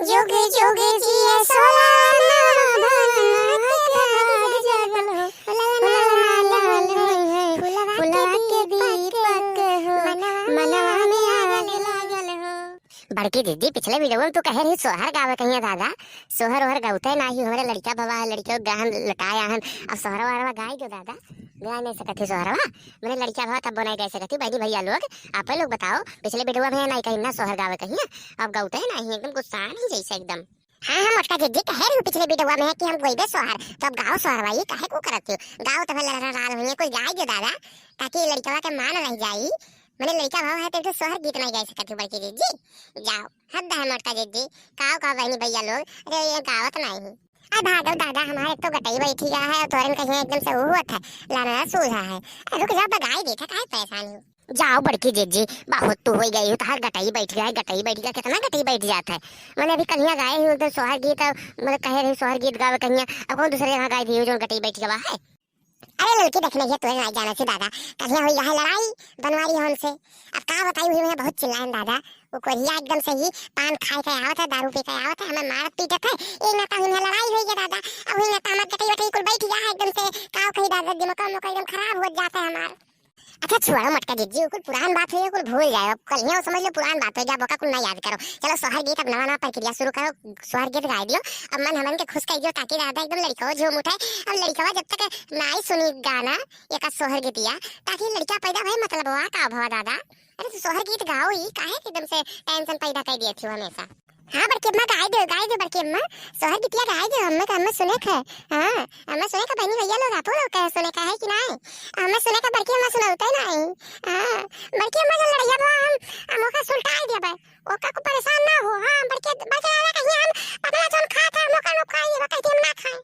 जुग जुग जिए सोलाना भाग जागल हो फुलवा के दीपक हो मनवा में आग लागल हो। बड़की दीदी पिछले वीडियो में तू कह रही सोहर गावे कहिया दादा सोहर ओहर गौते नाही हमारे लड़का भवा लड़कियों गाहन लटाया हन अब सोहर वारवा गाय जो दादा गा नहीं सकती सोहरवा मैंने लड़का भवा तब नहीं गा सकती बहनी भैया लोग आप लोग बताओ पिछले वीडियो में नहीं कहीं ना सोहर गावे कहिया अब गौते नहीं एकदम गुस्सा नहीं जैसे एकदम। हाँ हाँ मोटका दीदी कह रही हूँ पिछले वीडियो में कि हम गोइबे सोहर तो अब गाओ सोहर भाई कहे को करती हो गाओ तो भले राल हुई कोई गाय जो दादा ताकि लड़का के मान रह जाई मैंने लड़का भाव है तो सोहर गीत नहीं गा सकती बड़की दीदी जाओ हद है मोटका दीदी काओ काओ बहनी भैया लोग अरे ये गावत नहीं अब भागो दादा हमारे तो गटई बैठी गया है तोरन कहीं एकदम से हुआ था लाना सूझा है रुक जा बगाई देखा काहे परेशान हो जाओ बड़की जीजी बहुत तू हो गई हो तार गटई बैठ गया कितना गटई बैठ जाता है मैंने अभी कन्या गाए ही उधर सोहर गीत मतलब कह रही सोहर गीत गावे कन्या अब कौन दूसरे जगह गाई थी जो गटई बैठ गया है। अरे लड़की देखने के तुझे नहीं जाना से दादा कन्या हुई है लड़ाई बनवारी है उनसे अब का बताई हुई मैं बहुत चिल्लाएं दादा वो कोरिया एकदम से ही पान खाए के आवत है दारू पी के आवत है हमें मारत पीटत है एक ना तो हुई लड़ाई हुई है दादा अब हुई ना तो हमार गटई वटई कुल बैठ गया है एकदम से काव कही दादा दिमाग में एकदम खराब हो जाता है हमार। अच्छा छोड़ो मटका दीदी कुल पुरान बात हुई है कुल भूल जाओ कल ही समझ लो पुरान बात हो जा बोका कुल ना याद करो चलो सोहर गीत अब नवा प्रक्रिया शुरू करो सोहर गीत गा दियो अब मन हमन के खुश कर दियो ताकि दादा एकदम लड़का झूम उठे अब लड़का जब तक नहीं सुनी गाना एक सोहर गीतिया ताकि लड़का पैदा भाई मतलब हुआ का भवा दादा अरे तो सोहर गीत गाओ ही काहे एकदम से टेंशन पैदा कर दिए थी हमेशा। हाँ बड़की अम्मा गाय दे बड़की अम्मा सोहर गीतिया गाय दे हमें सुने का हाँ हमें सुने का बहनी भैया लोग आप लोग कहे सुने का है कि नहीं हमें सुने का बड़की अम्मा सुनाते नहीं हाँ बड़की अम्मा जो लड़िया बा हम ओका सुलटा दे बा ओका को परेशान ना हो हाँ बड़की बचा वाला कहीं हम पतला जोन खा था मोका नो खाई बा कहीं हम ना खाए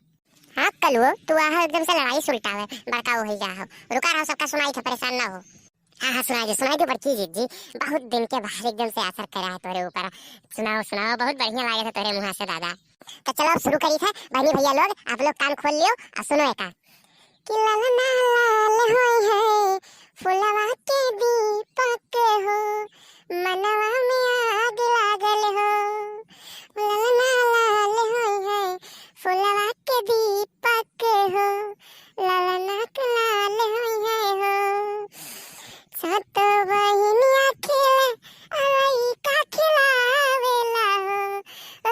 हाँ कलू तू आ एकदम से लड़ाई सुलटावे बड़का हो ही जा हो रुका रहो सबका सुनाई था परेशान ना हो। हाँ सुनाई दो बड़की जी बहुत दिन के बाहर एकदम से असर करा है तोरे ऊपर सुनाओ बहुत बढ़िया लगे था तोरे मुँह से दादा तो चलो अब शुरू करी था बहनी भैया लोग आप लोग कान खोल लियो और सुनो एका कि ललना लाल होई है फुलवा के दीपक हो मनवा में आग लागल हो ललना लाल होई है फुलवा के दीपक हो ललना लाल होई है हो सात बहिनिया खिले अलई का खिलावेला हो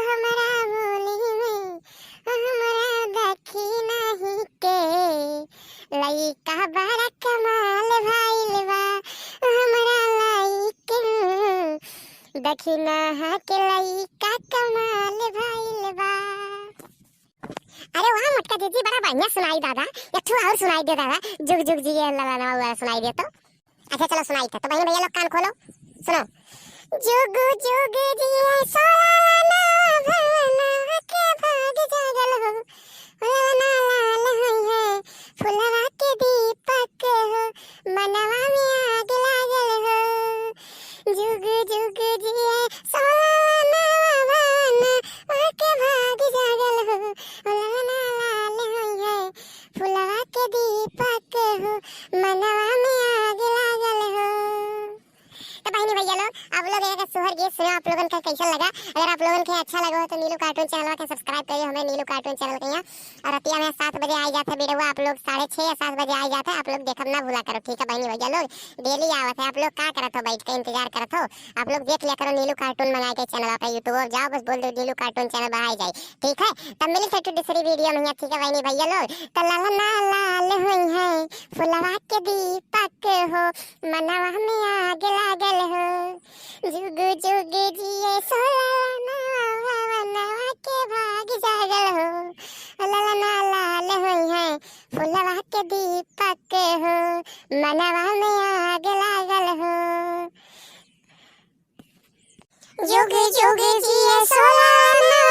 हमरा बोली में हमरा देखी नहीं के लइका बड़ा कमाल भाईल बा हमरा लइक देखी ना के लइका कमाल भाईल बा। अरे वाह मटका दीदी बड़ा बढ़िया सुनाई दादा एक ठो और सुनाई दे दादा जुग जुग जी ला सुनाई दे तो अच्छा चलो सुनाई था तो बहन भैया लोग कान खोलो सुनो जुग जुग जिए सोलाना भवना के भाग जागल हो ललना लाल होई है फुलवा के दीपक हो मनवा में आग लागल हो जुग जुग जिए सोलाना भवना के भाग जागल हो ललना लाल होई है फुलवा के दीपक हो मनवा में आग लागल हो। तो बहनी भैया लोग आप लोग एक सोहर गीत सुनो आप लोगन का कैसा लगा अगर आप लोगन के अच्छा लगा हो तो नीलू कार्टून चैनल के सब्सक्राइब करिए हमें नीलू कार्टून चैनल के यहाँ और रतिया में 7 बजे आ जाता वीडियो आप लोग 6:30 या 7 बजे आ जाता आप लोग देखम ना भूला करो ठीक है बहनी भैया लोग डेली आवत है आप लोग क्या करत हो बैठ के इंतजार करत हो आप लोग देख लिया करो नीलू कार्टून मंगा के चैनल पे यूट्यूब जाओ बस बोल दो नीलू कार्टून चैनल बढ़ाई जाए ठीक है तब मिली फिर दूसरी वीडियो में ठीक है बहनी भैया लोग तो ललना लाल होई है फुलवा के दीपक हो मनवा में आग लागल हो जुग जुग जिए सोलाना भवनवा के भाग जागल हो ललना लाल होई है फुलवा के दीपक हो मनवा में आग लागल हो जुग जुग जिए सोलाना